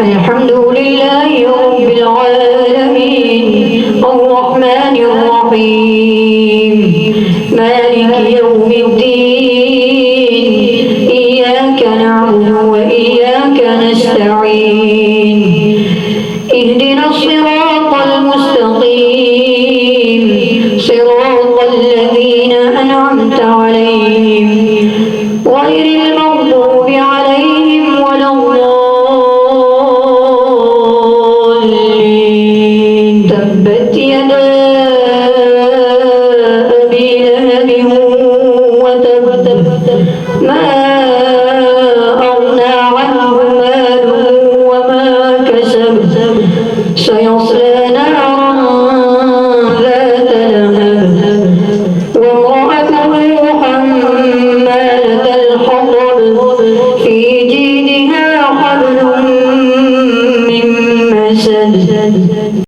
الحمد لله رب العالمين الرحمن الرحيم مالك يوم الدين إياك نعبد وإياك نستعين اهدنا الصراط المستقيم صراط الذين أنعمت عليهم غير المغضوب عليهم ولا الضالين تبت يدا أبي لهب وتب ما أغنى عنه ماله وما كسب سيصلى نارا ذات لهب وامرأته حمالة الحطب في جيدها حبل من مسد